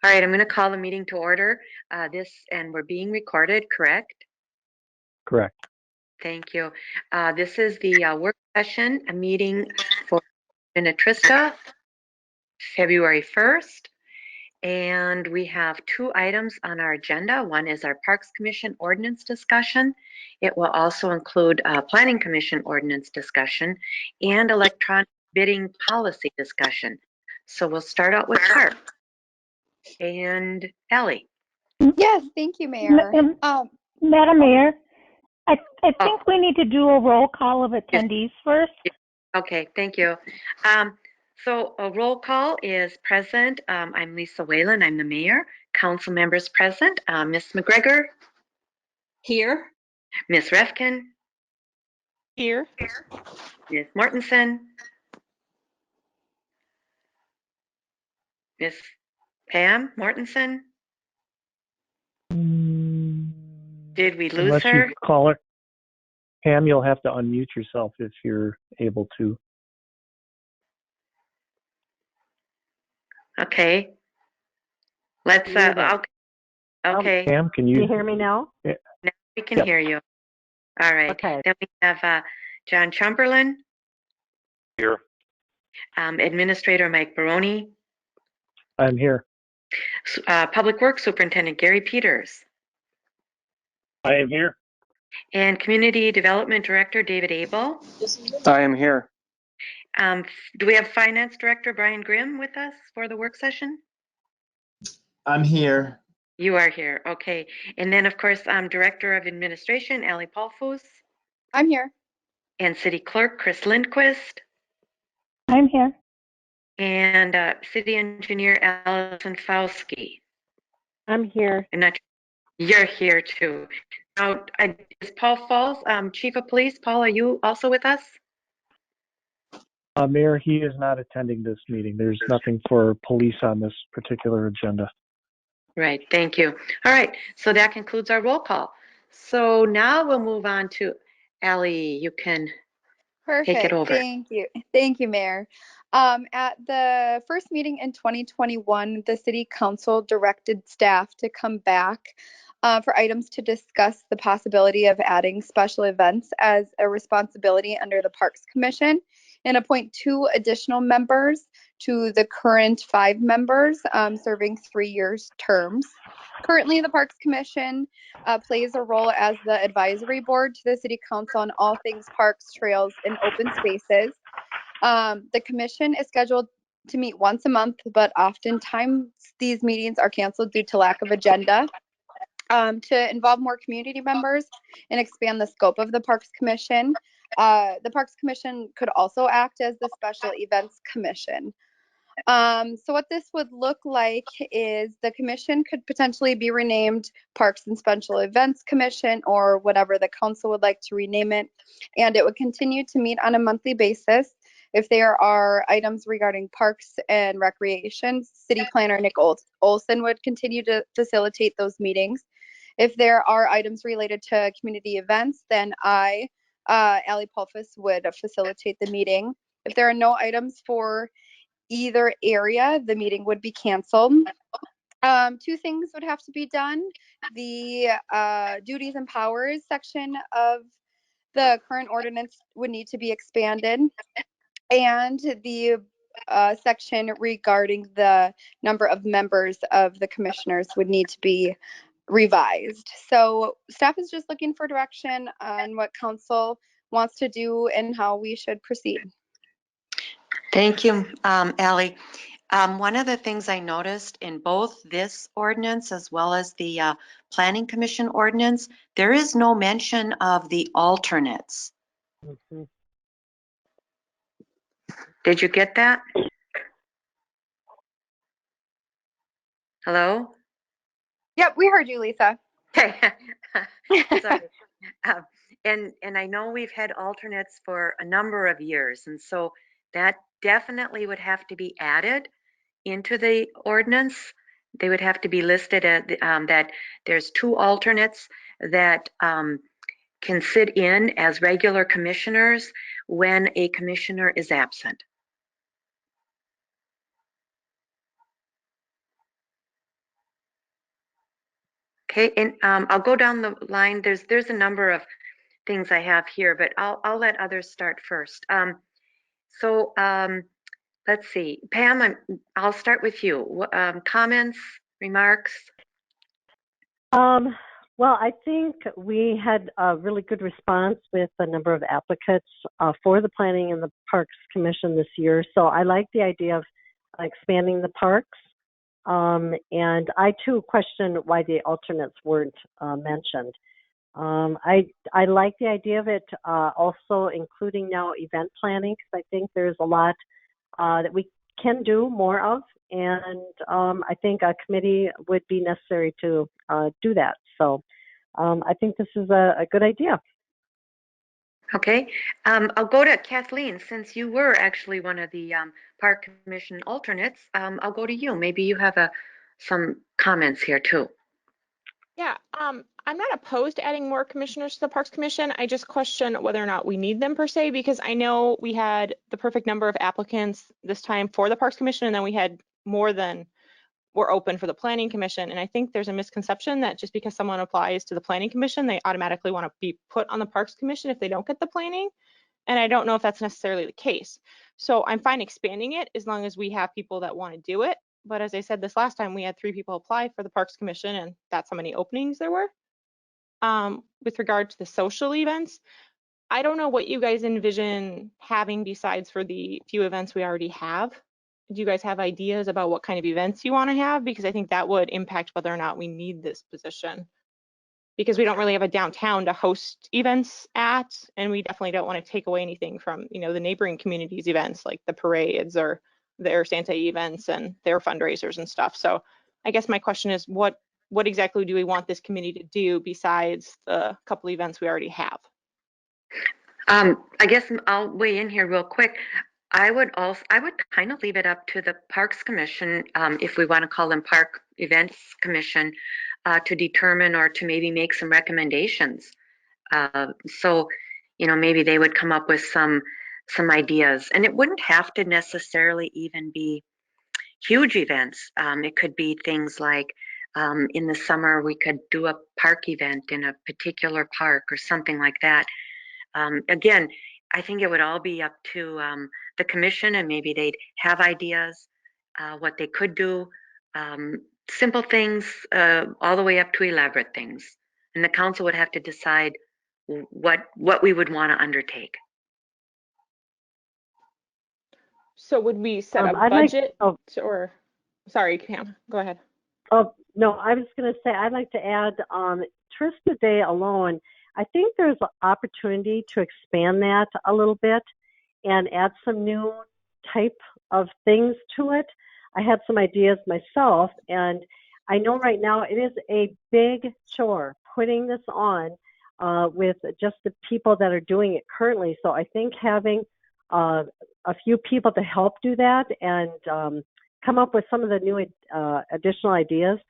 All right, I'm going to call the meeting to order. And we're being recorded, correct? Correct. Thank you. This is the work session, a meeting for Minnetrista, February 1st. And we have two items on our agenda. One is our Parks Commission ordinance discussion. It will also include Planning Commission ordinance discussion and electronic bidding policy discussion. So we'll start out with Park. And Ellie. Yes, thank you, Mayor. Madam Mayor, I Oh. think we need to do a roll call of attendees first. Okay, thank you. So a roll call is present. I'm Lisa Whalen, I'm the mayor. Council members present. Ms. McGregor. Here. Ms. Refkin. Here. Ms. Mortensen. Ms. Pam Mortensen. Did we lose Unless her? you call her. Pam, you'll have to unmute yourself if you're able to. Okay. Let's, okay. Pam, can Can you you? hear me now? Now we can Yep. hear you. All right. Okay. Then we have John Chamberlain. Here. Administrator Mike Baroni. I'm here. Public Works Superintendent Gary Peters. I am here. And Community Development Director David Abel. I am here. Do we have Finance Director Brian Grimm with us for the work session? I'm here. You are here, okay. And then, of course, Director of Administration Allie Paulfus. I'm here. And City Clerk Chris Lindquist. I'm here. And City Engineer Allison Fauski. I'm here. And you're here too. Now, is Paul Falls, Chief of Police? Paul, are you also with us? Mayor, he is not attending this meeting. There's nothing for police on this particular agenda. Right, thank you. All right, so that concludes our roll call. So now we'll move on to Allie. You can take it over. Thank you. Thank you, Mayor. At the first meeting in 2021, the City Council directed staff to come back for items to discuss the possibility of adding special events as a responsibility under the Parks Commission and appoint 2 additional members to the current 5 members serving 3-year terms. Currently, the Parks Commission plays a role as the advisory board to the City Council on all things parks, trails, and open spaces. The commission is scheduled to meet once a month, but oftentimes these meetings are canceled due to lack of agenda. To involve more community members and expand the scope of the Parks Commission, the Parks Commission could also act as the Special Events Commission. So what this would look like is the commission could potentially be renamed Parks and Special Events Commission or whatever the council would like to rename it. And it would continue to meet on a monthly basis. If there are items regarding parks and recreation, City Planner Nick Olson would continue to facilitate those meetings. If there are items related to community events, then Allie Paulfus, would facilitate the meeting. If there are no items for either area, the meeting would be canceled. 2 things would have to be done. The duties and powers section of the current ordinance would need to be expanded, and the section regarding the number of members of the commissioners would need to be revised. So staff is just looking for direction on what council wants to do and how we should proceed. Thank you, Allie. One of the things I noticed in both this ordinance as well as the Planning Commission ordinance, there is no mention of the alternates. Did you get that? Hello? Yep, we heard you, Lisa. Okay. Sorry. And I know we've had alternates for a number of years, and so that definitely would have to be added into the ordinance. They would have to be listed at that there's 2 alternates that can sit in as regular commissioners when a commissioner is absent. Okay, and I'll go down the line. There's a number of things I have here, but I'll let others start first. So let's see, Pam, I'll start with you. Comments, remarks? Um, well, I think we had a really good response with the number of applicants for the Planning and the Parks Commission this year. So I like the idea of expanding the parks. And I too question why the alternates weren't mentioned. I like the idea of it also including now event planning, because I think there's a lot that we can do more of, and I think a committee would be necessary to do that. So I think this is a good idea. Okay, I'll go to Kathleen, since you were actually one of the Park Commission alternates. I'll go to you. Maybe you have some comments here too. Yeah, I'm not opposed to adding more commissioners to the Parks Commission. I just question whether or not we need them per se, because I know we had the perfect number of applicants this time for the Parks Commission, and then we had more than were open for the Planning Commission. And I think there's a misconception that just because someone applies to the Planning Commission, they automatically want to be put on the Parks Commission if they don't get the planning. And I don't know if that's necessarily the case. So I'm fine expanding it as long as we have people that want to do it. But as I said this last time, we had 3 people apply for the Parks Commission, and that's how many openings there were. With regard to the social events, I don't know what you guys envision having besides for the few events we already have. Do you guys have ideas about what kind of events you want to have? Because I think that would impact whether or not we need this position. Because we don't really have a downtown to host events at, and we definitely don't want to take away anything from, you know, the neighboring communities events like the parades or their Santa events and their fundraisers and stuff. So I guess my question is, what exactly do we want this committee to do besides the couple events we already have? I guess I'll weigh in here real quick. I would kind of leave it up to the Parks Commission, if we want to call them Park Events Commission, to determine or to maybe make some recommendations. So, you know, maybe they would come up with some ideas, and it wouldn't have to necessarily even be huge events. It could be things like in the summer we could do a park event in a particular park or something like that. Again, I think it would all be up to the commission, and maybe they'd have ideas what they could do. Simple things all the way up to elaborate things, and the council would have to decide what we would want to undertake. So would we set a budget or, sorry, Pam, go ahead. Oh, no, I was going to say, I'd like to add Trista Day alone. I think there's an opportunity to expand that a little bit and add some new type of things to it. I had some ideas myself, and I know right now it is a big chore putting this on with just the people that are doing it currently. So I think having a few people to help do that and come up with some of the new additional ideas.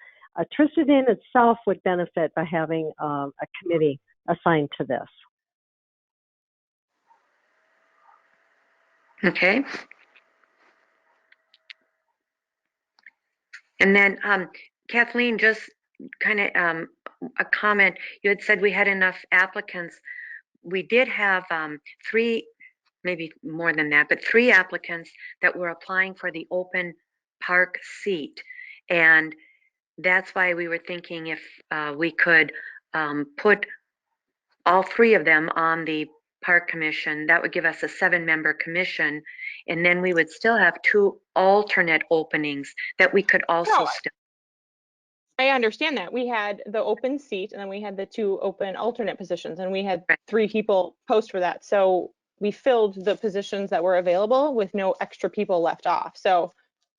Trista Day in itself would benefit by having a committee assigned to this. Okay. And then Kathleen, just kind of a comment. You had said we had enough applicants. We did have 3, maybe more than that, but 3 applicants that were applying for the open park seat. And that's why we were thinking if we could put all 3 of them on the park commission, that would give us a 7-member commission, and then we would still have 2 alternate openings that we could also still. I understand that. We had the open seat, and then we had the 2 open alternate positions, and we had 3 people post for that. So we filled the positions that were available with no extra people left off. So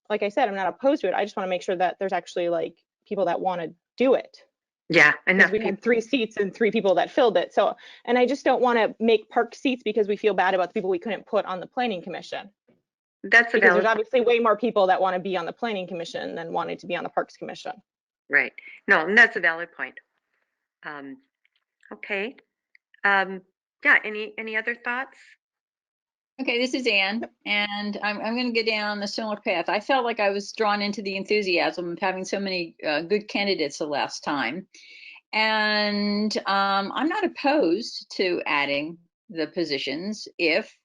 like I said, I'm not opposed to it. I just want to make sure that there's actually like people that want to do it. Yeah, because we had 3 seats and 3 people that filled it. So, and I just don't want to make park seats because we feel bad about the people we couldn't put on the planning commission. That's because there's obviously way more people that want to be on the planning commission than wanting to be on the parks commission. Right. No, and that's a valid point. Okay. Yeah. Any other thoughts? Okay, this is Anne, and I'm going to go down a similar path. I felt like I was drawn into the enthusiasm of having so many good candidates the last time. And I'm not opposed to adding the positions if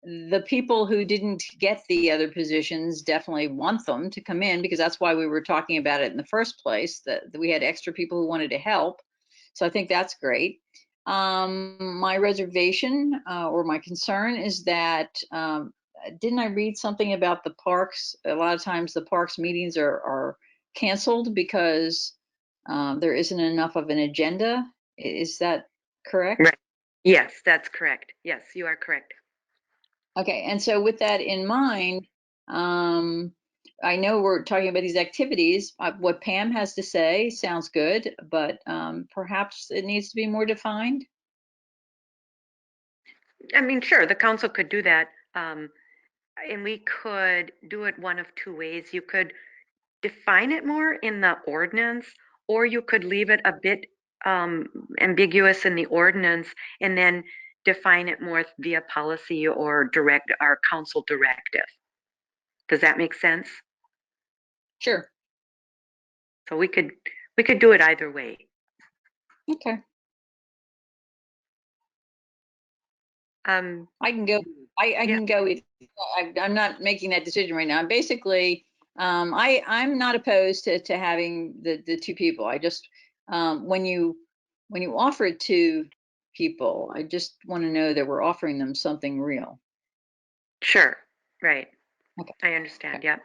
the people who didn't get the other positions definitely want them to come in, because that's why we were talking about it in the first place, that we had extra people who wanted to help. So I think that's great. My reservation or my concern is that didn't I read something about the parks? A lot of times the parks meetings are canceled because there isn't enough of an agenda. Is that correct? Right. Yes, that's correct. Yes, you are correct. Okay, and so with that in mind, I know we're talking about these activities. What Pam has to say sounds good, but perhaps it needs to be more defined. I mean, sure, the council could do that. And we could do it one of two ways. You could define it more in the ordinance, or you could leave it a bit ambiguous in the ordinance and then define it more via policy or direct our council directive. Does that make sense? Sure. So we could do it either way. Okay. I can go. I can go with. I'm not making that decision right now. Basically, I'm not opposed to having the two people. I just when you offer it to people, I just want to know that we're offering them something real. Sure. Right. Okay. I understand. Okay. Yep.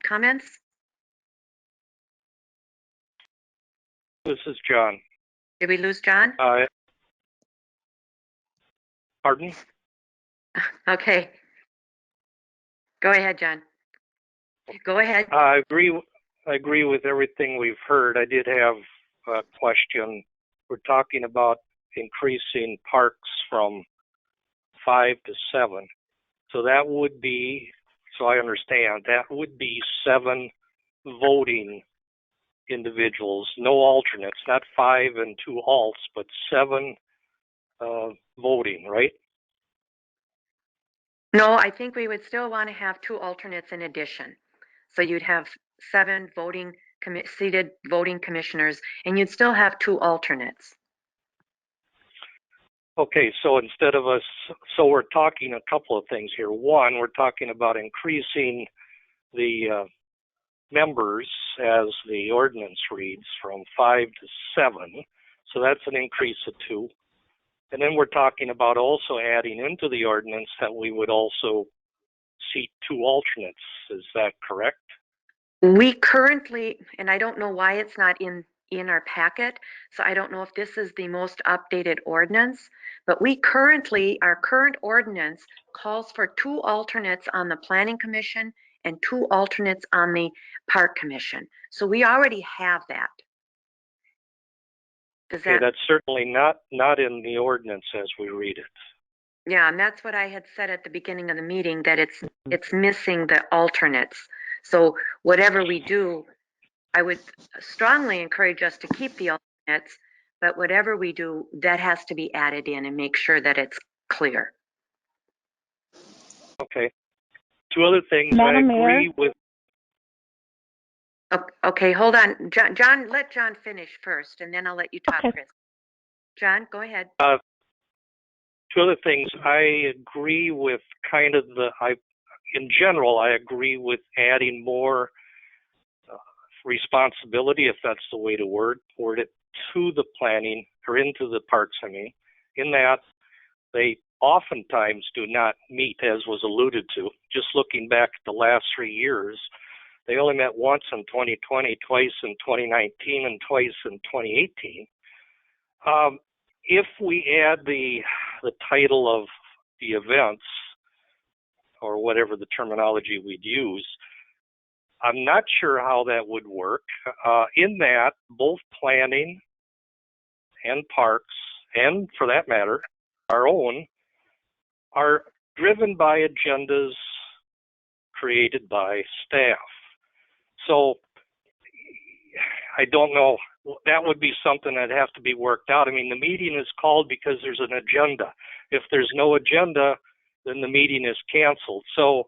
Comments? This is John. Did we lose John? Pardon? Okay. Go ahead, John. Go ahead. I agree with everything we've heard. I did have a question. We're talking about increasing parks from 5 to 7. So that would be, so I understand, that would be 7 voting individuals, no alternates, not 5 and 2 alts, but 7 voting, right? No, I think we would still want to have 2 alternates in addition. So you'd have 7 seated voting commissioners, and you'd still have 2 alternates. Okay, so instead of us, so we're talking a couple of things here. One, we're talking about increasing the members as the ordinance reads from 5 to 7. So that's an increase of 2. And then we're talking about also adding into the ordinance that we would also seat 2 alternates. Is that correct? We currently, and I don't know why it's not in our packet, so I don't know if this is the most updated ordinance, but our current ordinance calls for 2 alternates on the Planning Commission and 2 alternates on the Park Commission. So we already have that. Okay, that's certainly not in the ordinance as we read it. Yeah, and that's what I had said at the beginning of the meeting, that it's missing the alternates. So whatever we do, I would strongly encourage us to keep the alternates, but whatever we do, that has to be added in and make sure that it's clear. Okay. 2 other things Madam I agree Mayor? with. Okay, hold on. John, let John finish first, and then I'll let you talk, Okay. Chris. John, go ahead. 2 other things. I agree with kind of in general, I agree with adding more responsibility, if that's the way to word it, to the planning, or into the parks, in that they oftentimes do not meet, as was alluded to. Just looking back at the last 3 years, they only met once in 2020, twice in 2019, and twice in 2018. If we add the title of the events, or whatever the terminology we'd use, I'm not sure how that would work, in that both planning and parks, and for that matter, our own, are driven by agendas created by staff. So I don't know. That would be something that'd have to be worked out. I mean, the meeting is called because there's an agenda. If there's no agenda, then the meeting is canceled. So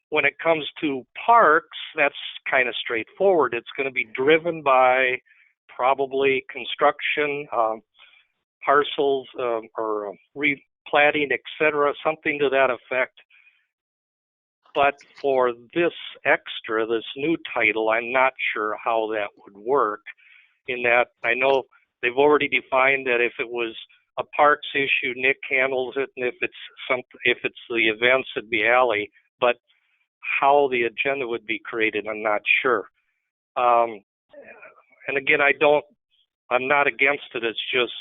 when it comes to parks, that's kind of straightforward. It's going to be driven by probably construction, parcels, or replatting, etc., something to that effect. But for this extra, this new title, I'm not sure how that would work. In that, I know they've already defined that if it was a parks issue, Nick handles it, and if it's the events, it'd be Ally. But how the agenda would be created, I'm not sure. And again, I'm not against it. It's just,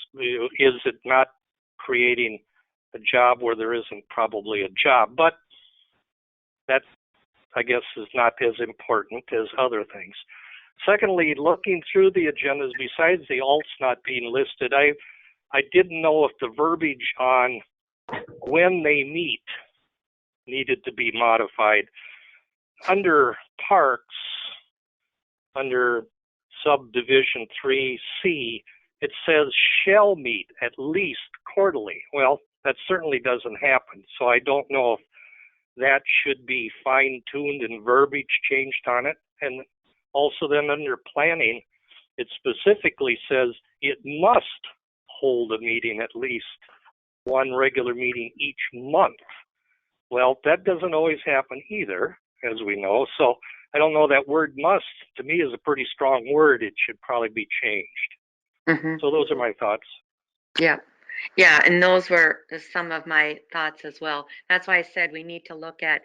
is it not creating a job where there isn't probably a job? But that, I guess, is not as important as other things. Secondly, looking through the agendas, besides the alts not being listed, I didn't know if the verbiage on when they meet needed to be modified. Under parks, under subdivision 3C, it says shall meet at least quarterly. Well, that certainly doesn't happen. So I don't know if that should be fine-tuned and verbiage changed on it. And also then under planning, it specifically says it must hold a meeting, at least one regular meeting each month. Well, that doesn't always happen either, as we know. So I don't know, that word must, to me, is a pretty strong word. It should probably be changed. Mm-hmm. So those are my thoughts. Yeah. Yeah, and those were some of my thoughts as well. That's why I said we need to look at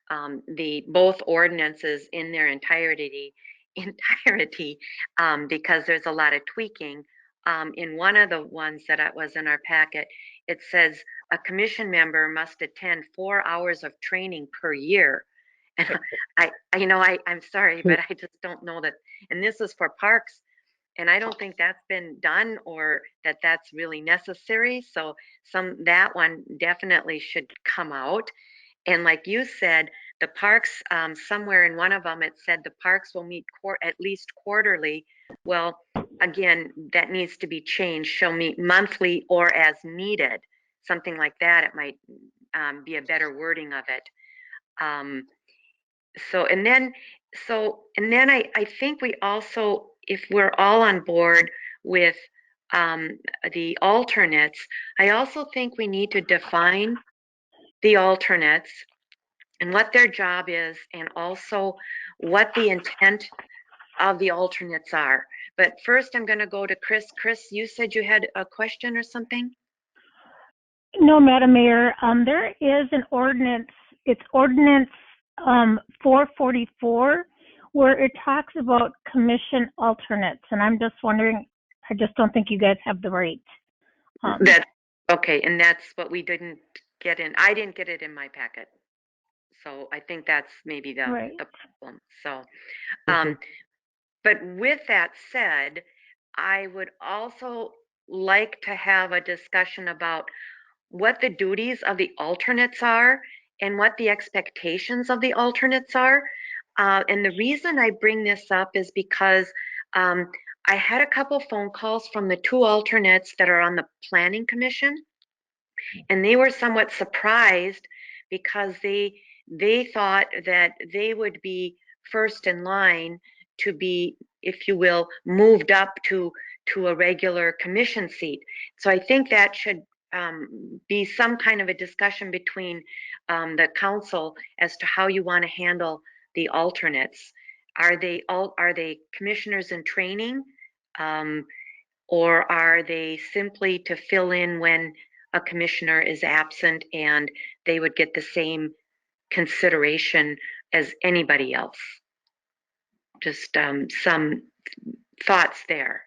the both ordinances in their entirety, because there's a lot of tweaking. In one of the ones that was in our packet, it says a commission member must attend 4 hours of training per year. And I'm sorry, but I just don't know that. And this is for parks. And I don't think that's been done, or that's really necessary. So that one definitely should come out. And like you said, the parks, somewhere in one of them, it said the parks will meet at least quarterly. Well, again, that needs to be changed. Shall meet monthly or as needed. Something like that. It might be a better wording of it. And then I think we also, if we're all on board with the alternates, I also think we need to define the alternates and what their job is, and also what the intent of the alternates are. But first, I'm going to go to Chris. Chris, you said you had a question or something? No, Madam Mayor, there is an ordinance. It's ordinance 444, where it talks about commission alternates, and I'm just wondering, I just don't think you guys have the right. Okay, and that's what we didn't get in. I didn't get it in my packet. So I think that's maybe the problem. So, but with that said, I would also like to have a discussion about what the duties of the alternates are and what the expectations of the alternates are. And the reason I bring this up is because I had a couple phone calls from the 2 alternates that are on the Planning Commission, and they were somewhat surprised because they thought that they would be first in line to be, if you will, moved up to a regular commission seat. So I think that should be some kind of a discussion between the council as to how you want to handle the alternates. Are they commissioners in training, or are they simply to fill in when a commissioner is absent, and they would get the same consideration as anybody else? Just some thoughts there.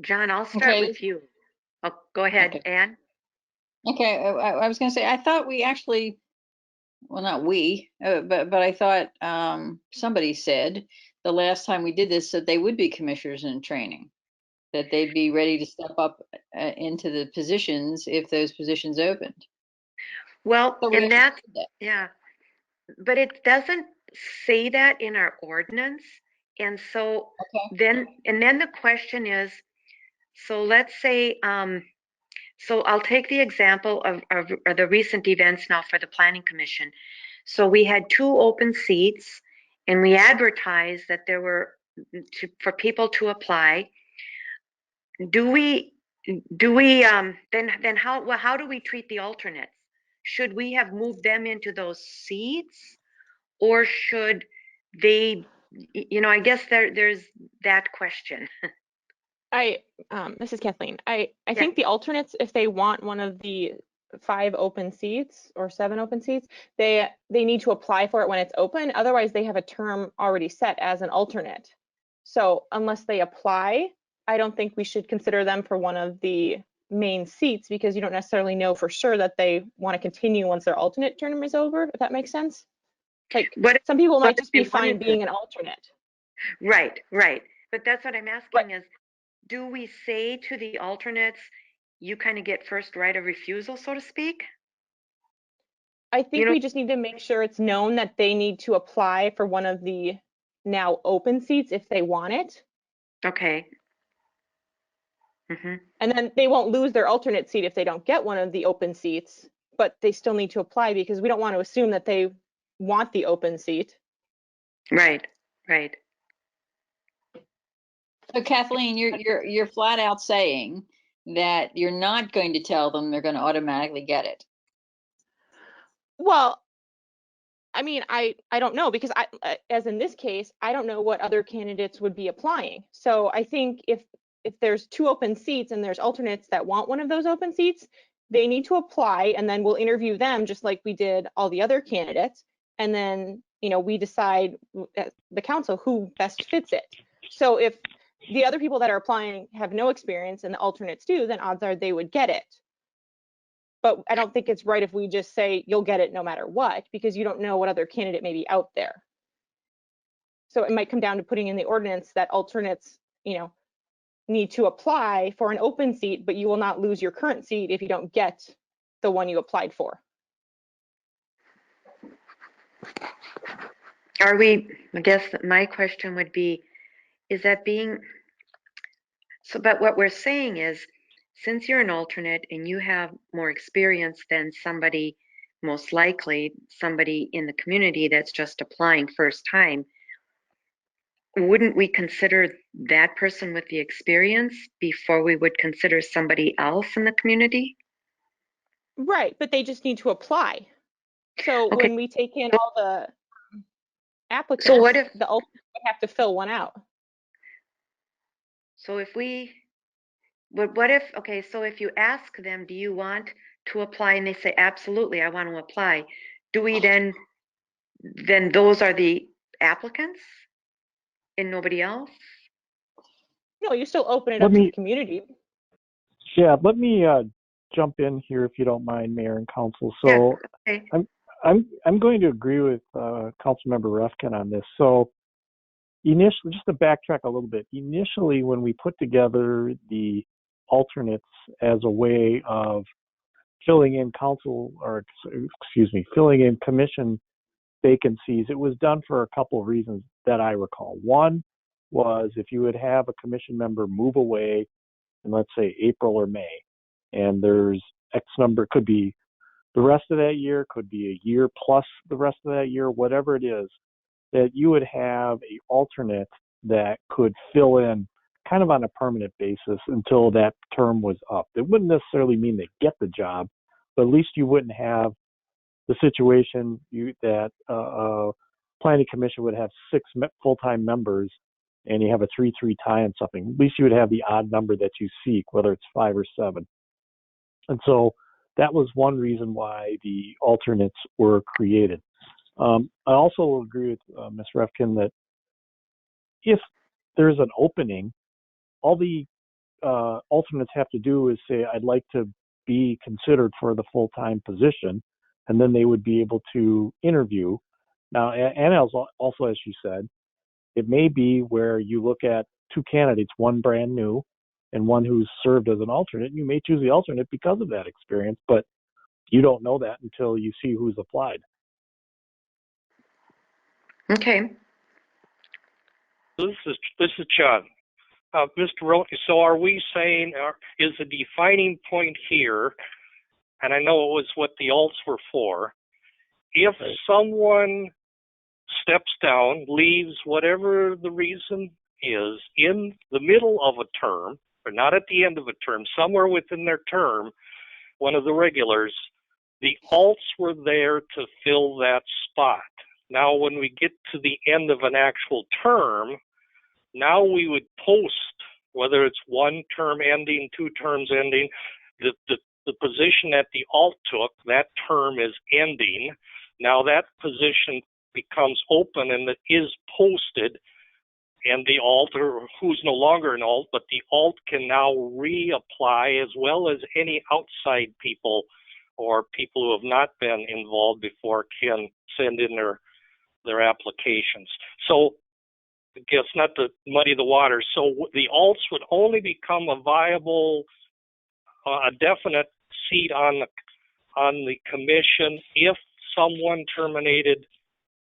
John, I'll start with you. Oh, go ahead, Ann. Okay, I was going to say, I thought we actually, well, not we, but I thought somebody said the last time we did this that they would be commissioners in training, that they'd be ready to step up into the positions if those positions opened. Well, So and yeah. but it doesn't say that in our ordinance. And so Okay. then the question is, so let's say, so I'll take the example of the recent events now for the Planning Commission. So we had 2 open seats, and we advertised that there were for people to apply. Do we then how do we treat the alternates? Should we have moved them into those seats, or should they, I guess there's that question. This is Kathleen. I Yeah. think the alternates, if they want one of the 5 open seats or 7 open seats, they need to apply for it when it's open. Otherwise, they have a term already set as an alternate. So unless they apply, I don't think we should consider them for one of the main seats, because you don't necessarily know for sure that they want to continue once their alternate term is over, if that makes sense. Like, some people might just be fine being an alternate. Right. But that's what I'm asking is, do we say to the alternates, you kind of get first right of refusal, so to speak? I think we just need to make sure it's known that they need to apply for one of the now open seats if they want it. Okay. Mm-hmm. And then they won't lose their alternate seat if they don't get one of the open seats, but they still need to apply, because we don't want to assume that they want the open seat. Right. So Kathleen, you're flat out saying that you're not going to tell them they're going to automatically get it. Well, I mean, I don't know, because as in this case, I don't know what other candidates would be applying. So I think if there's 2 open seats and there's alternates that want one of those open seats, they need to apply, and then we'll interview them just like we did all the other candidates. And then, we decide at the council who best fits it. So if the other people that are applying have no experience and the alternates do, then odds are they would get it. But I don't think it's right if we just say you'll get it no matter what, because you don't know what other candidate may be out there. So it might come down to putting in the ordinance that alternates, need to apply for an open seat, but you will not lose your current seat if you don't get the one you applied for. I guess my question would be, is that being, so, but what we're saying is, since you're an alternate and you have more experience than somebody, most likely somebody in the community that's just applying first time, wouldn't we consider that person with the experience before we would consider somebody else in the community? Right, but they just need to apply. So Okay. when we take in all the applicants, So what if the alternate would have to fill one out? So if what if, okay, so if you ask them, do you want to apply? And they say, absolutely, I want to apply. Do we then those are the applicants and nobody else? No, you still open it up to the community. Yeah, let me jump in here if you don't mind, Mayor and Council. So yeah, okay. I'm going to agree with Councilmember Refkin on this. So initially, just to backtrack a little bit, initially when we put together the alternates as a way of filling in filling in commission vacancies, it was done for a couple of reasons that I recall. One was if you would have a commission member move away in, let's say, April or May, and there's X number, could be the rest of that year, could be a year plus the rest of that year, whatever it is, that you would have a alternate that could fill in kind of on a permanent basis until that term was up. It wouldn't necessarily mean they get the job, but at least you wouldn't have the situation that planning commission would have 6 full-time members and you have a 3-3 tie on something. At least you would have the odd number that you seek, whether it's 5 or 7. And so that was one reason why the alternates were created. I also agree with Ms. Refkin that if there's an opening, all the alternates have to do is say, I'd like to be considered for the full-time position, and then they would be able to interview. Now, and also, as you said, it may be where you look at 2 candidates, one brand new and one who's served as an alternate, and you may choose the alternate because of that experience, but you don't know that until you see who's applied. Okay. This is John. Mr. Roque, so are we saying, is the defining point here, and I know it was what the alts were for, if someone steps down, leaves, whatever the reason is, in the middle of a term, or not at the end of a term, somewhere within their term, one of the regulars, the alts were there to fill that spot. Now, when we get to the end of an actual term, now we would post, whether it's one term ending, 2 terms ending, the position that the alt took, that term is ending. Now that position becomes open and it is posted, and the alt, or who's no longer an alt, but the alt can now reapply, as well as any outside people or people who have not been involved before can send in their applications. So I guess not to muddy the waters. So the alts would only become a viable, a definite seat on the commission if someone terminated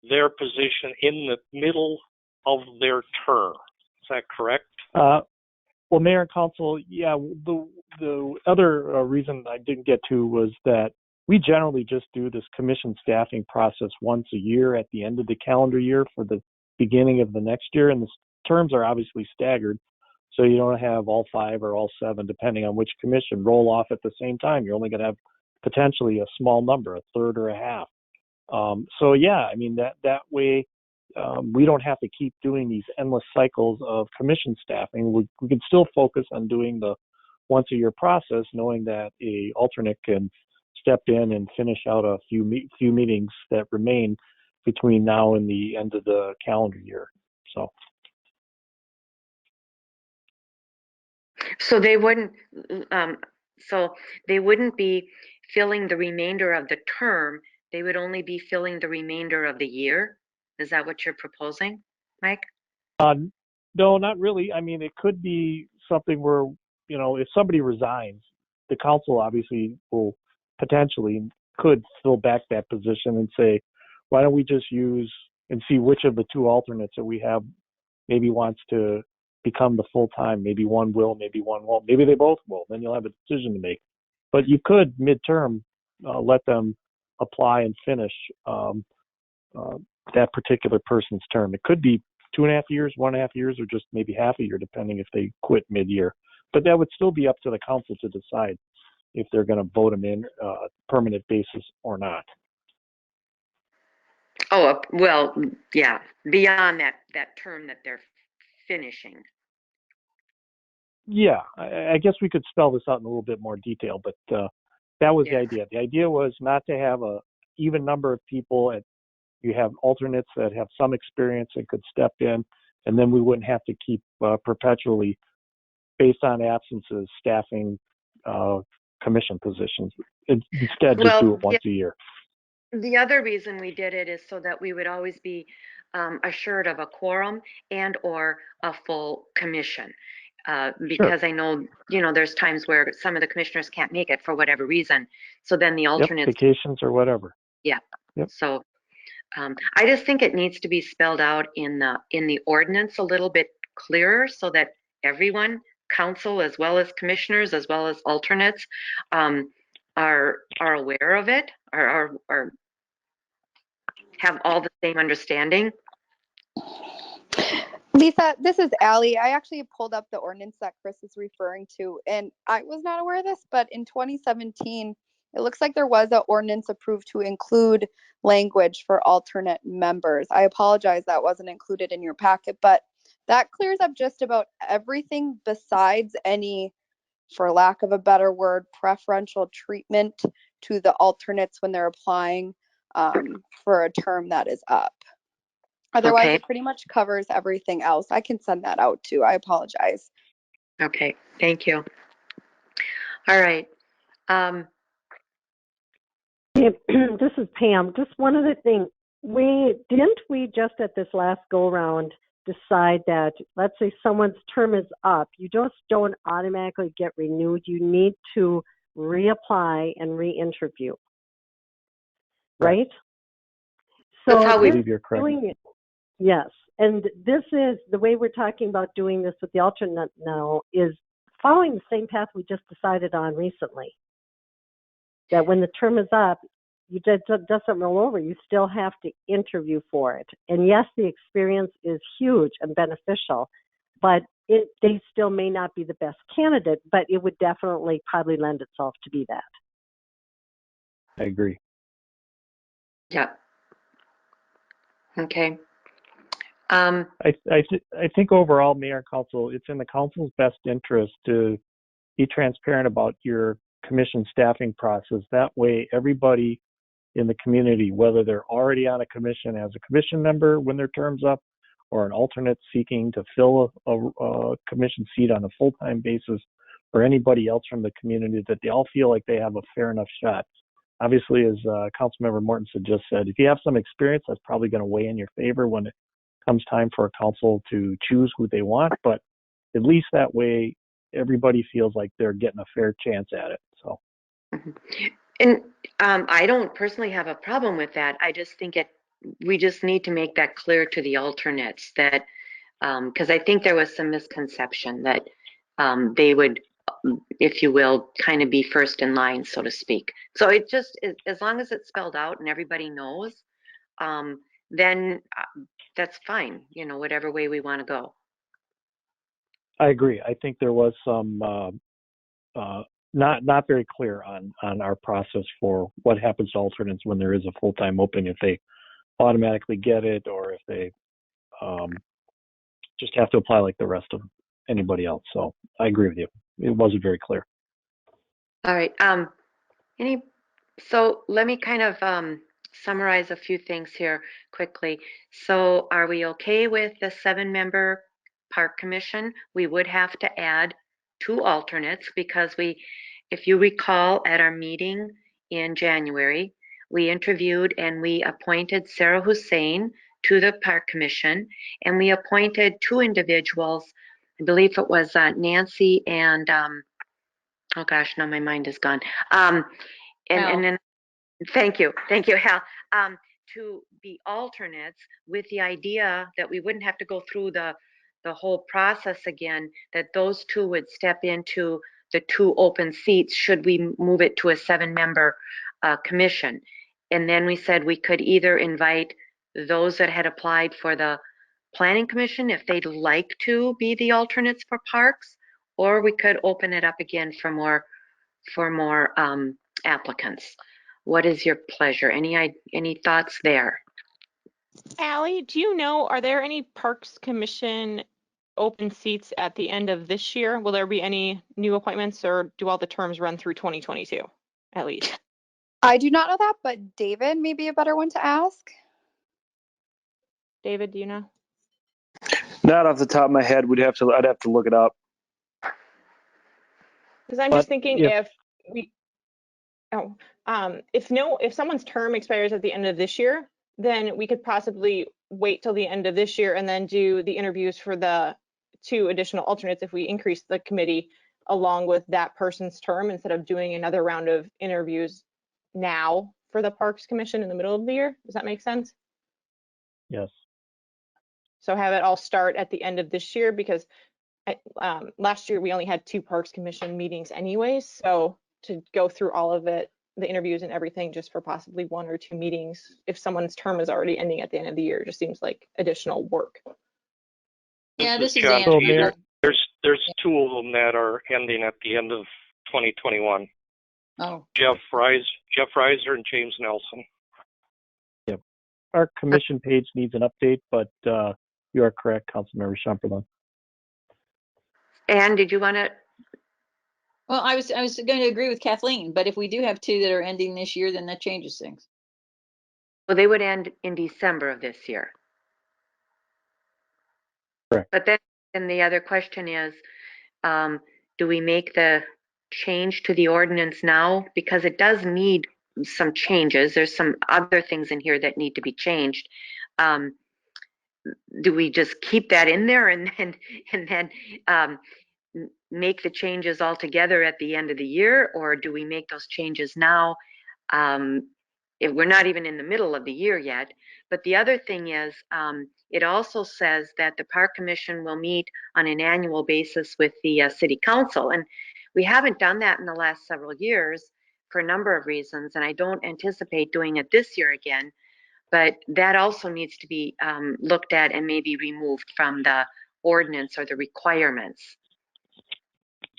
their position in the middle of their term. Is that correct? Well, Mayor and Council, yeah, the other reason I didn't get to was that we generally just do this commission staffing process once a year at the end of the calendar year for the beginning of the next year, and the terms are obviously staggered, so you don't have all 5 or all 7, depending on which commission, roll off at the same time. You're only going to have potentially a small number, a third or a half. So yeah, I mean that way we don't have to keep doing these endless cycles of commission staffing. We can still focus on doing the once a year process, knowing that a alternate can step in and finish out a few meetings that remain between now and the end of the calendar year. So they wouldn't, so they wouldn't be filling the remainder of the term. They would only be filling the remainder of the year. Is that what you're proposing, Mike? No, not really. I mean, it could be something where, you know, if somebody resigns, the council obviously will potentially could fill back that position and say, why don't we just use and see which of the 2 alternates that we have maybe wants to become the full-time. Maybe one will, maybe one won't. Maybe they both will. Then you'll have a decision to make. But you could midterm let them apply and finish that particular person's term. It could be 2.5 years, 1.5 years, or just maybe half a year, depending if they quit mid-year. But that would still be up to the council to decide if they're going to vote them in permanent basis or not. Oh, well, yeah, beyond that term that they're finishing. Yeah, I guess we could spell this out in a little bit more detail, but that was the idea. The idea was not to have a even number of people. You have alternates that have some experience and could step in, and then we wouldn't have to keep perpetually, based on absences, staffing commission positions. Instead, just do it once a year. The other reason we did it is so that we would always be assured of a quorum and or a full commission. Because sure. I know, you know, there's times where some of the commissioners can't make it for whatever reason. So then the alternates. Yep, vacations or whatever. Yeah. Yep. So I just think it needs to be spelled out in the ordinance a little bit clearer so that everyone, council as well as commissioners as well as alternates, are aware of it, are have all the same understanding. Lisa, this is Allie. I actually pulled up the ordinance that Chris is referring to, and I was not aware of this, but in 2017, it looks like there was an ordinance approved to include language for alternate members. I apologize that wasn't included in your packet, but that clears up just about everything besides any, for lack of a better word, preferential treatment to the alternates when they're applying for a term that is up. Otherwise, okay. It pretty much covers everything else. I can send that out too. I apologize. Okay, thank you. All right. This is Pam. Just one other thing. We just at this last go round decide that, let's say someone's term is up, you just don't automatically get renewed. You need to reapply and re-interview. Right? So that's how you're correct. Yes. And this is the way we're talking about doing this with the alternate now is following the same path we just decided on recently. That when the term is up, you just doesn't roll over. You still have to interview for it. And yes, the experience is huge and beneficial, but they still may not be the best candidate, but it would definitely probably lend itself to be that. I agree. Yeah. Okay. I think overall, Mayor and Council, it's in the Council's best interest to be transparent about your commission staffing process. That way, everybody in the community, whether they're already on a commission as a commission member when their term's up, or an alternate seeking to fill a commission seat on a full-time basis, or anybody else from the community, that they all feel like they have a fair enough shot. Obviously, as Councilmember Mortensen just said, if you have some experience, that's probably going to weigh in your favor when it comes time for a council to choose who they want, but at least that way everybody feels like they're getting a fair chance at it. So, And I don't personally have a problem with that. I just think we just need to make that clear to the alternates that, because I think there was some misconception that they would, if you will, kind of be first in line, so to speak. So it just, as long as it's spelled out and everybody knows, then that's fine, whatever way we want to go. I agree. I think there was some not very clear on our process for what happens to alternates when there is a full-time opening, if they automatically get it or if they just have to apply like the rest of anybody else. So I agree with you. It wasn't very clear. All right. So let me kind of summarize a few things here quickly. So are we okay with the 7-member park commission? We would have to add 2 alternates because if you recall at our meeting in January, we interviewed and we appointed Sarah Hussein to the park commission, and we appointed 2 individuals. I believe it was Nancy and oh gosh, now my mind is gone. And then thank you, Hal. To be alternates with the idea that we wouldn't have to go through the whole process again, that those 2 would step into the 2 open seats should we move it to a 7-member commission. And then we said we could either invite those that had applied for the planning commission if they'd like to be the alternates for parks, or we could open it up again for more applicants. What is your pleasure? Any thoughts there? Allie, do you know, are there any Parks Commission open seats at the end of this year? Will there be any new appointments, or do all the terms run through 2022 at least? I do not know that, but David may be a better one to ask. David, do you know? Not off the top of my head. I'd have to look it up. Because I'm just thinking if someone's term expires at the end of this year, then we could possibly wait till the end of this year and then do the interviews for the 2 additional alternates if we increase the committee along with that person's term, instead of doing another round of interviews now for the Parks Commission in the middle of the year. Does that make sense? Yes. So have it all start at the end of this year, because last year we only had 2 Parks Commission meetings anyways. So to go through all of it, the interviews and everything, just for possibly 1 or 2 meetings, if someone's term is already ending at the end of the year, just seems like additional work. Yeah, this is John Andrew. Peter. There's 2 of them that are ending at the end of 2021. Oh. Jeff Reiser and James Nelson. Yep. Our commission page needs an update, but you are correct, Councilmember Shumperlin. Anne, did you want to? Well, I was going to agree with Kathleen, but if we do have 2 that are ending this year, then that changes things. Well, they would end in December of this year. Correct. But then the other question is, do we make the change to the ordinance now? Because it does need some changes. There's some other things in here that need to be changed. Do we just keep that in there and then make the changes all together at the end of the year, or do we make those changes now we're not even in the middle of the year yet. But the other thing is, it also says that the Park Commission will meet on an annual basis with the City Council. And we haven't done that in the last several years for a number of reasons. And I don't anticipate doing it this year again. But that also needs to be looked at and maybe removed from the ordinance or the requirements.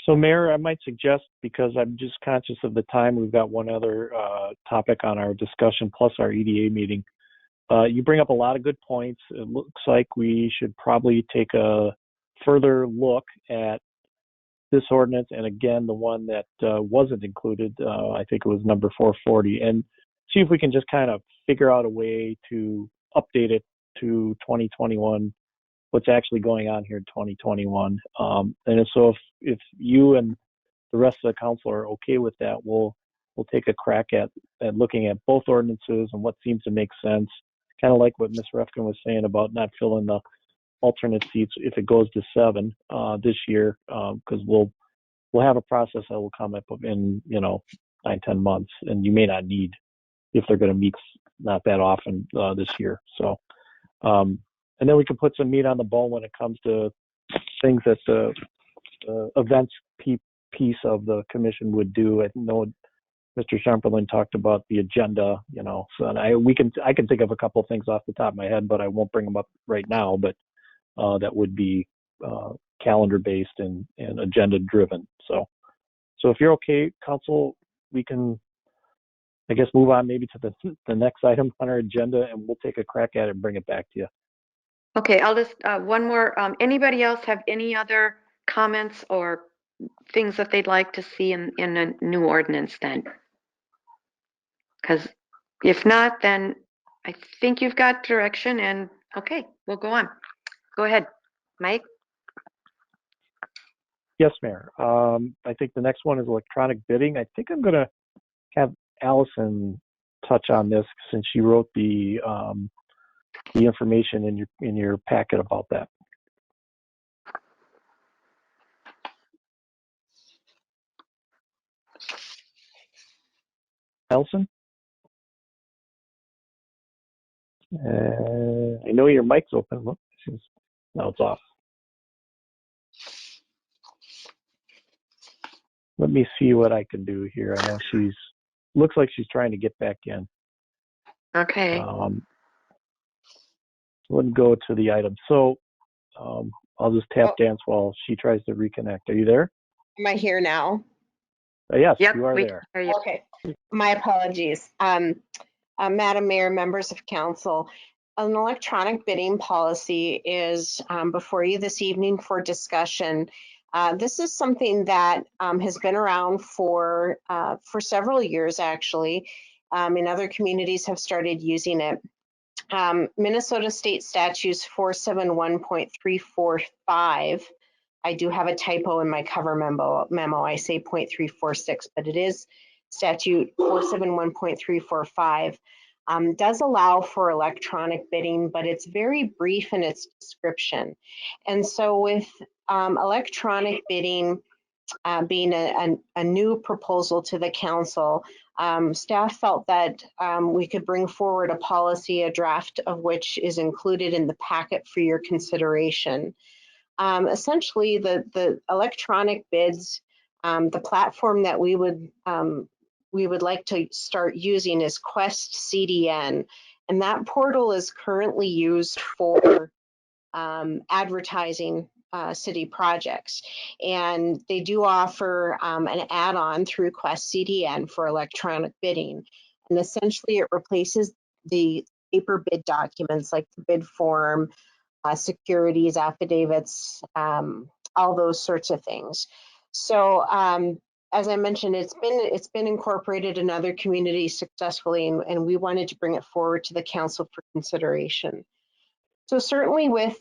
So, Mayor, I might suggest, because I'm just conscious of the time, we've got one other topic on our discussion plus our EDA meeting. You bring up a lot of good points. It looks like we should probably take a further look at this ordinance, and again, the one that wasn't included, I think it was number 440, and see if we can just kind of figure out a way to update it to 2021, what's actually going on here in 2021. And so if you and the rest of the council are okay with that, we'll take a crack at looking at both ordinances and what seems to make sense. Kind of like what Ms. Refkin was saying about not filling the alternate seats if it goes to 7 this year, because we'll have a process that will come up in 9-10 months, and you may not need, if they're going to meet not that often this year. So, and then we can put some meat on the bone when it comes to things that the events piece of the commission would do. I know Mr. Chamberlain talked about the agenda, so I can think of a couple of things off the top of my head, but I won't bring them up right now. But that would be calendar based and agenda driven. So if you're okay, council, we can, I guess, move on maybe to the next item on our agenda, and we'll take a crack at it and bring it back to you. Okay, I'll just, one more, anybody else have any other comments or things that they'd like to see in a new ordinance then? Because if not, then I think you've got direction, and okay, we'll go on. Go ahead, Mike. Yes, Mayor. I think the next one is electronic bidding. I think I'm going to have Allison touch on this since she wrote the information in your packet about that. Allison? I know your mic's open. Look, now it's off. Let me see what I can do here. I know looks like she's trying to get back in. Okay. Let's go to the item. So I'll just tap dance while she tries to reconnect. Are you there? Am I here now? Yes, Yep, you are we there. can hear you. Okay. My apologies. Madam Mayor, members of council, an electronic bidding policy is before you this evening for discussion. This is something that has been around for several years, actually. In other communities have started using it. Minnesota State Statutes 471.345. I do have a typo in my cover memo. I say 0.346, but it is statute 471.345. Does allow for electronic bidding, but it's very brief in its description. And so with electronic bidding being a new proposal to the council, staff felt that we could bring forward a policy, a draft of which is included in the packet for your consideration. Essentially, the electronic bids, the platform that we would like to start using is Quest CDN, and that portal is currently used for advertising city projects, and they do offer an add-on through Quest CDN for electronic bidding, and essentially it replaces the paper bid documents like the bid form, securities, affidavits, all those sorts of things. So as I mentioned, it's been incorporated in other communities successfully, and we wanted to bring it forward to the council for consideration. So certainly with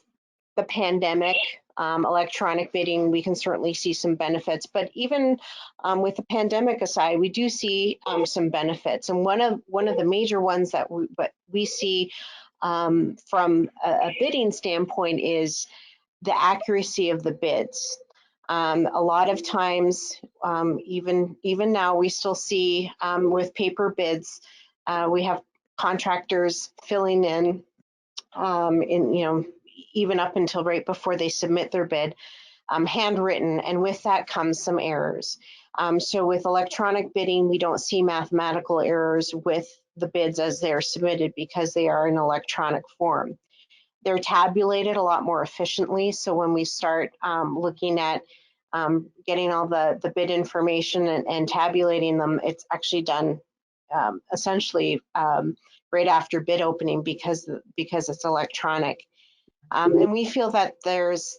the pandemic, electronic bidding, we can certainly see some benefits, but even with the pandemic aside, we do see some benefits. And one of the major ones that we see from a bidding standpoint is the accuracy of the bids. A lot of times, even now, we still see with paper bids We have contractors filling in, even up until right before they submit their bid, handwritten, and with that comes some errors. So with electronic bidding, we don't see mathematical errors with the bids as they're submitted because they are in electronic form. They're tabulated a lot more efficiently. So when we start looking at getting all the bid information and tabulating them, it's actually done essentially right after bid opening because it's electronic. And we feel that there's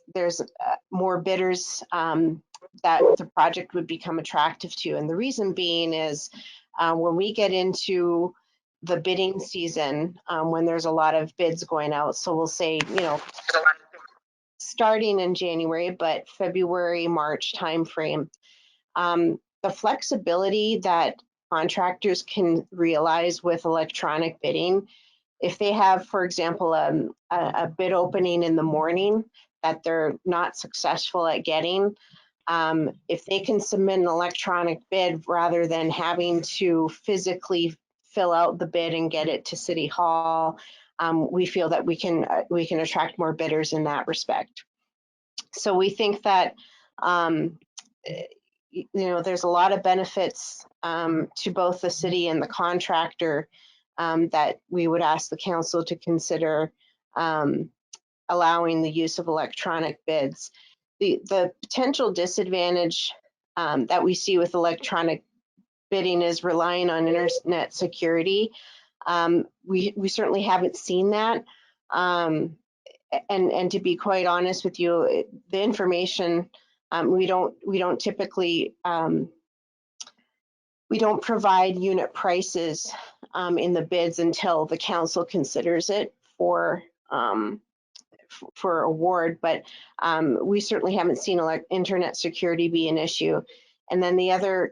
more bidders that the project would become attractive to. And the reason being is when we get into the bidding season, when there's a lot of bids going out, so we'll say, starting in January, but February, March timeframe, the flexibility that contractors can realize with electronic bidding, if they have, for example, a bid opening in the morning that they're not successful at getting, if they can submit an electronic bid rather than having to physically fill out the bid and get it to City Hall, we feel that we can attract more bidders in that respect. So we think that there's a lot of benefits to both the city and the contractor that we would ask the council to consider allowing the use of electronic bids. The potential disadvantage that we see with electronic bidding is relying on internet security. We certainly haven't seen that. And to be quite honest with you, the information we don't typically we don't provide unit prices in the bids until the council considers it for award, but we certainly haven't seen internet security be an issue. And then the other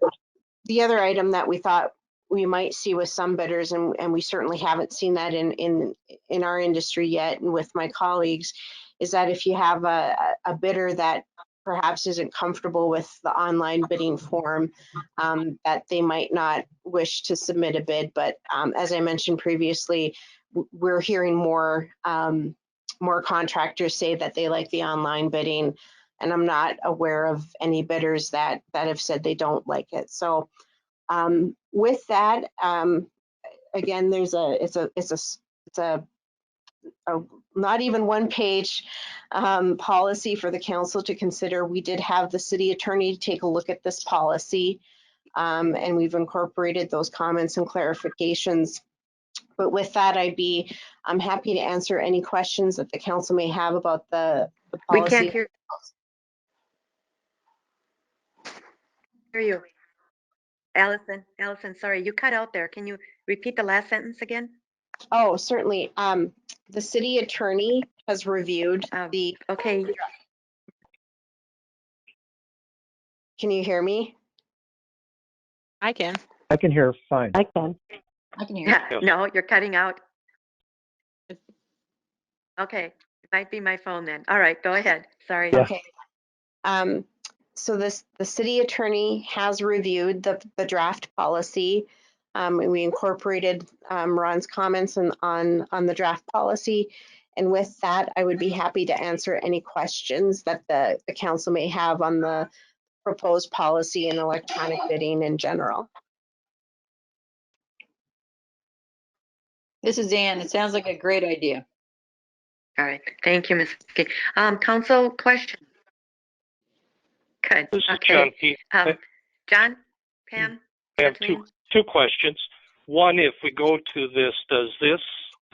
item that we thought we might see with some bidders, and we certainly haven't seen that in our industry yet and with my colleagues, is that if you have a bidder that perhaps isn't comfortable with the online bidding form, that they might not wish to submit a bid. But as I mentioned previously, we're hearing more contractors say that they like the online bidding, and I'm not aware of any bidders that have said they don't like it. So with that, again, it's a not even one-page policy for the council to consider. We did have the city attorney take a look at this policy, and we've incorporated those comments and clarifications. But with that, I'm happy to answer any questions that the council may have about the policy. We can't hear you. Allison, sorry, you cut out there. Can you repeat the last sentence again? Oh, certainly. The city attorney has reviewed the. Okay. Can you hear me? I can. I can hear fine. I can. I can hear. Yeah, no, you're cutting out. Okay, it might be my phone then. All right, go ahead. Sorry. Yeah. Okay. So the city attorney has reviewed the draft policy. And we incorporated Ron's comments on the draft policy. And with that, I would be happy to answer any questions that the council may have on the proposed policy and electronic bidding in general. This is Ann. It sounds like a great idea. All right, thank you, Ms. Key. Council question? Good, This is okay. John P. John, Pam? I have two questions. One, if we go to this, does this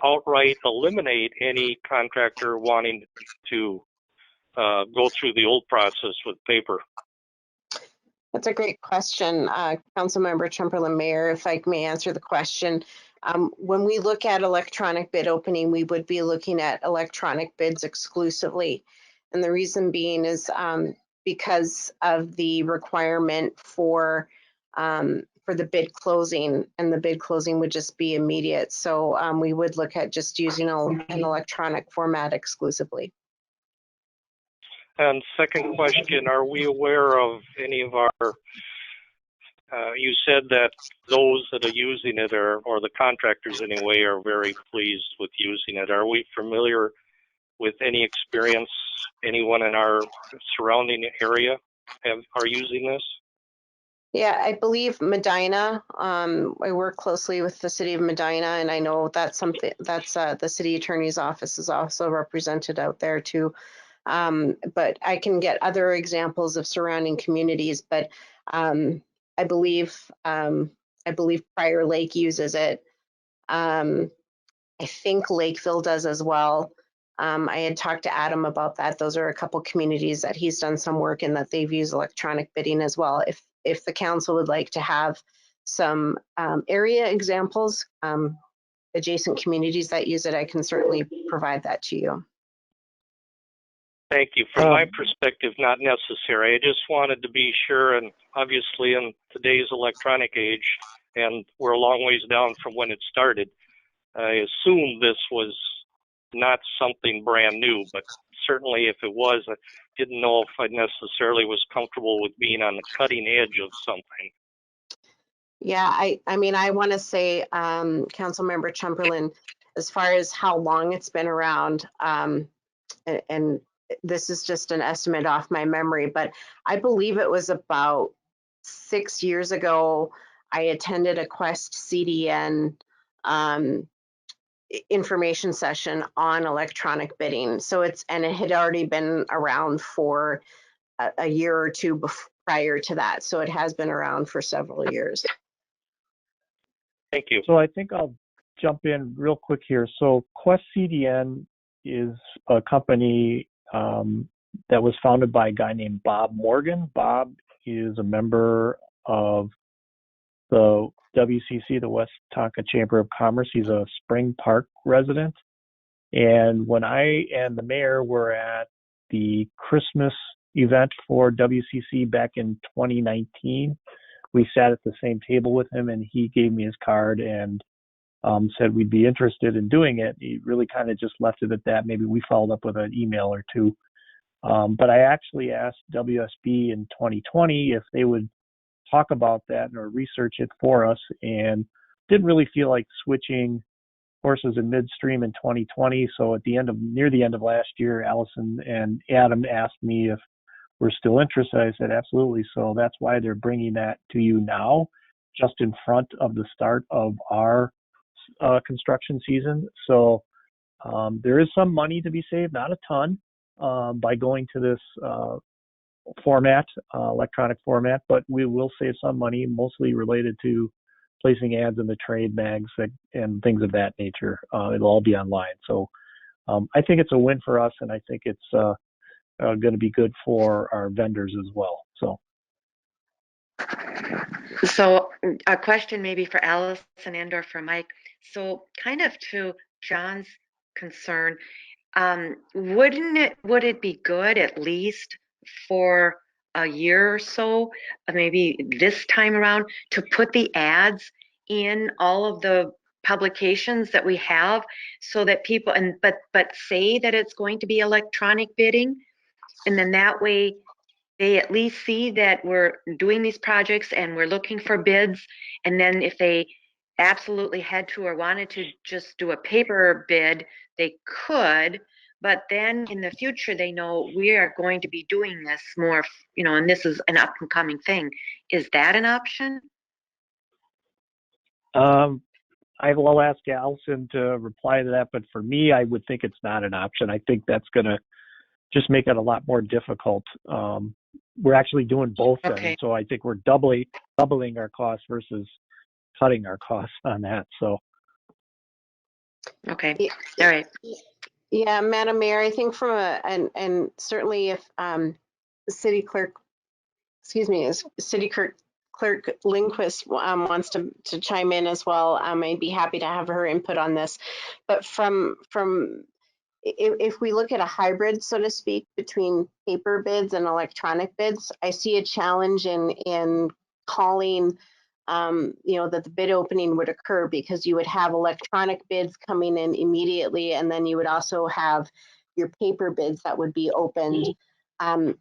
outright eliminate any contractor wanting to go through the old process with paper? That's a great question, Councilmember Chamberlain Mayor, if I may answer the question. When we look at electronic bid opening, we would be looking at electronic bids exclusively. And the reason being is because of the requirement for the bid closing, and the bid closing would just be immediate. So we would look at just using an electronic format exclusively. And second question, are we aware of any of our You said that those that are using it or the contractors anyway, are very pleased with using it. Are we familiar with any experience anyone in our surrounding area are using this? Yeah, I believe Medina. I work closely with the city of Medina, and I know that's something that's the city attorney's office is also represented out there too. But I can get other examples of surrounding communities. But I believe Prior Lake uses it. I think Lakeville does as well. I had talked to Adam about that. Those are a couple communities that he's done some work in that they've used electronic bidding as well. If the council would like to have some area examples, adjacent communities that use it, I can certainly provide that to you. Thank you. From my perspective, not necessary. I just wanted to be sure, and obviously in today's electronic age, and we're a long ways down from when it started, I assume this was not something brand new, but certainly if it was, I didn't know if I necessarily was comfortable with being on the cutting edge of something. Yeah, I mean, I want to say, Councilmember Chamberlain, as far as how long it's been around, and this is just an estimate off my memory, but I believe it was about 6 years ago, I attended a Quest CDN information session on electronic bidding. So it had already been around for a year or two prior to that. So it has been around for several years. Thank you. So I think I'll jump in real quick here. So Quest CDN is a company that was founded by a guy named Bob Morgan. Bob is a member of the WCC, the West Tonka Chamber of Commerce. He's a Spring Park resident. And when I and the mayor were at the Christmas event for WCC back in 2019, we sat at the same table with him, and he gave me his card and said we'd be interested in doing it. He really kind of just left it at that. Maybe we followed up with an email or two. But I actually asked WSB in 2020 if they would talk about that or research it for us, and didn't really feel like switching horses in midstream in 2020. So near the end of last year, Allison and Adam asked me if we're still interested. I said absolutely. So that's why they're bringing that to you now, just in front of the start of our construction season. So there is some money to be saved, not a ton, by going to this format, electronic format, but we will save some money, mostly related to placing ads in the trade mags and things of that nature. It'll all be online. So I think it's a win for us, and I think it's going to be good for our vendors as well. So a question maybe for Allison and or for Mike. So kind of to John's concern, would it be good at least for a year or so, maybe this time around, to put the ads in all of the publications that we have, so that people but say that it's going to be electronic bidding, and then that way they at least see that we're doing these projects and we're looking for bids. And then if they absolutely had to or wanted to just do a paper bid, they could. But then in the future, they know we are going to be doing this more, and this is an up and coming thing. Is that an option? I will ask Allison to reply to that, but for me, I would think it's not an option. I think that's going to just make it a lot more difficult. We're actually doing both then, Okay. so I think we're doubling our costs versus cutting our costs on that. So Okay. All right. Yeah, Madam Mayor, I think and certainly if City Clerk Lindquist wants to chime in as well, I'd be happy to have her input on this. But if we look at a hybrid, so to speak, between paper bids and electronic bids, I see a challenge in calling, that the bid opening would occur, because you would have electronic bids coming in immediately, and then you would also have your paper bids that would be opened.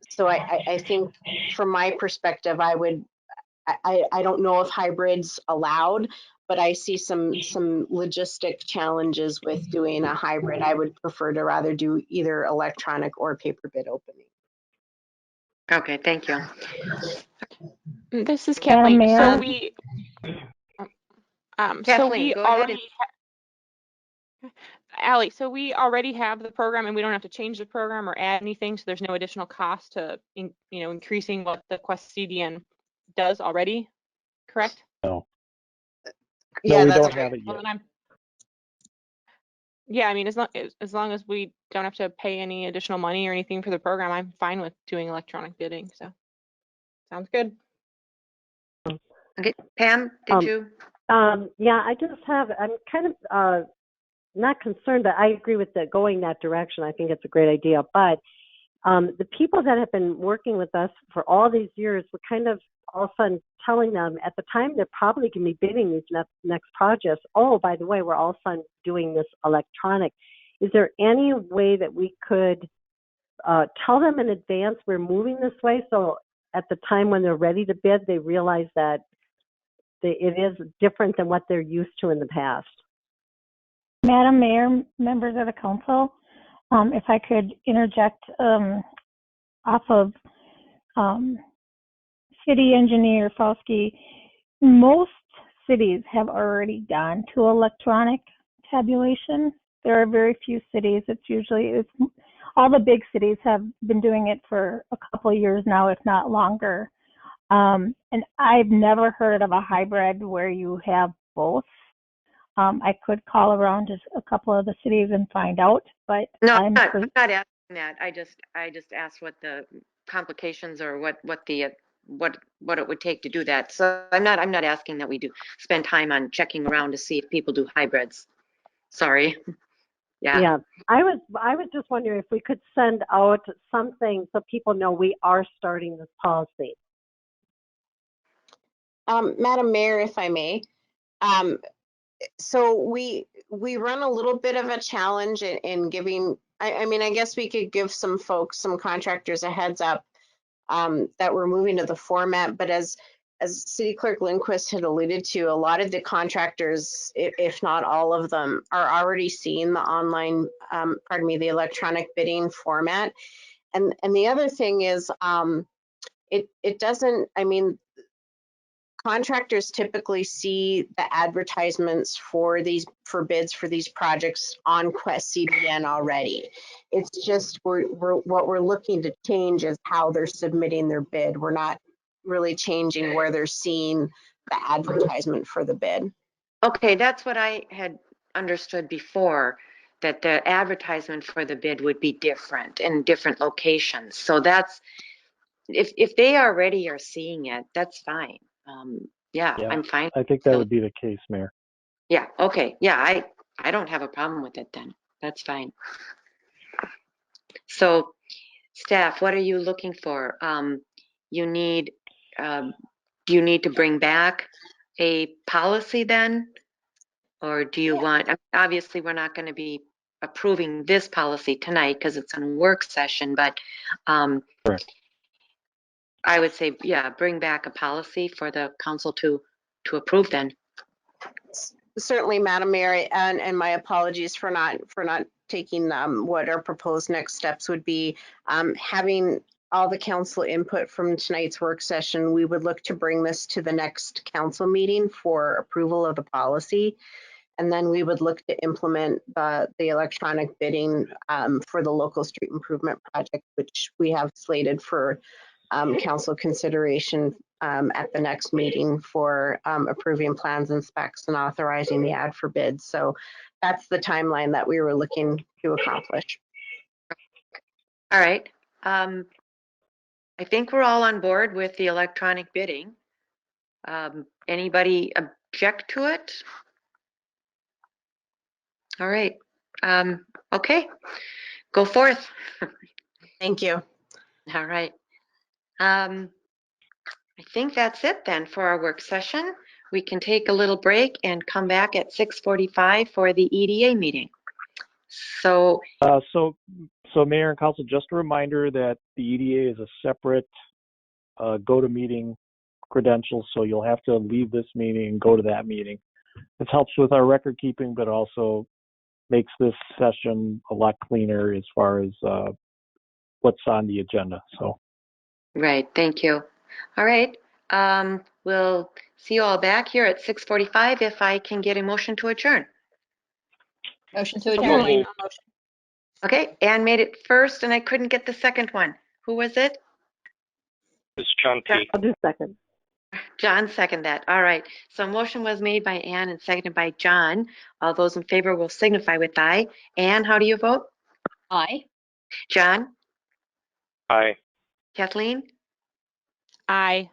So I think from my perspective, I would I don't know if hybrids allowed, but I see some logistic challenges with doing a hybrid. I would prefer to rather do either electronic or paper bid opening. Okay, thank you. This is Madam Kathleen. Mayor? So Kathleen, we go ahead. Allie, so we already have the program and we don't have to change the program or add anything. So there's no additional cost to, increasing what the Quest CDN does already, correct? No. Yeah, No, we that's don't have it Well, yet. then yeah, I mean, as long as we don't have to pay any additional money or anything for the program, I'm fine with doing electronic bidding. So sounds good. Okay, Pam, did you? Yeah, I'm kind of not concerned, but I agree with going that direction. I think it's a great idea. But the people that have been working with us for all these years, we're kind of all of a sudden telling them at the time they're probably going to be bidding these next projects. Oh, by the way, we're all of a sudden doing this electronic. Is there any way that we could tell them in advance we're moving this way, so at the time when they're ready to bid, they realize that it is different than what they're used to in the past? Madam Mayor, members of the council, if I could interject off of City Engineer Fauski, most cities have already gone to electronic tabulation. There are very few cities. It's all the big cities have been doing it for a couple of years now, if not longer. And I've never heard of a hybrid where you have both. I could call around to a couple of the cities and find out, but No, I'm not asking that. I just asked what the complications or what it would take to do that. So I'm not asking that we spend time on checking around to see if people do hybrids. Sorry. Yeah. Yeah, I was just wondering if we could send out something so people know we are starting this policy. Madam Mayor, if I may, so we run a little bit of a challenge in giving. I mean, I guess we could give some folks, some contractors, a heads up that we're moving to the format. But as City Clerk Lindquist had alluded to, a lot of the contractors, if not all of them, are already seeing the online, the electronic bidding format. And the other thing is, it doesn't. I mean, contractors typically see the advertisements for bids for these projects on Quest CDN already. It's just what we're looking to change is how they're submitting their bid. We're not really changing where they're seeing the advertisement for the bid. Okay, that's what I had understood before, that the advertisement for the bid would be different in different locations. So that's, if they already are seeing it, that's fine. Yeah, I'm fine. I think that would be the case, Mayor. Yeah, okay. Yeah, I don't have a problem with it then. That's fine. So staff, what are you looking for? You need, do you need to bring back a policy then? Or do you want, obviously we're not going to be approving this policy tonight because it's on a work session, but Correct. I would say, yeah, bring back a policy for the council to approve then. Certainly, Madam Mayor, and my apologies for not taking what our proposed next steps would be. Having all the council input from tonight's work session, we would look to bring this to the next council meeting for approval of the policy. And then we would look to implement the electronic bidding for the local street improvement project, which we have slated for council consideration at the next meeting for approving plans and specs and authorizing the ad for bids. So that's the timeline that we were looking to accomplish. All right. I think we're all on board with the electronic bidding. Anybody object to it? All right. Okay, go forth. Thank you. All right. I think that's it then for our work session. We can take a little break and come back at 6:45 for the EDA meeting. So, So Mayor and Council, just a reminder that the EDA is a separate go-to-meeting credentials, so you'll have to leave this meeting and go to that meeting. This helps with our record keeping, but also makes this session a lot cleaner as far as what's on the agenda. So, Right, thank you. All right, we'll see you all back here at 6:45 if I can get a motion to adjourn. Motion to Kathleen, adjourn. I'll motion. Okay, Ann made it first and I couldn't get the second one. Who was it? It's John P. I'll do second. John seconded that. All right, so a motion was made by Ann and seconded by John. All those in favor will signify with aye. Ann, how do you vote? Aye. John, Aye. Kathleen, Aye.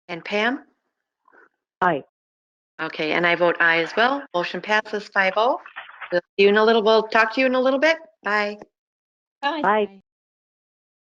and Pam? Aye. Okay, and I vote aye as well. Motion passes 5-0. We'll talk to you in a little bit. Bye. Aye. Aye.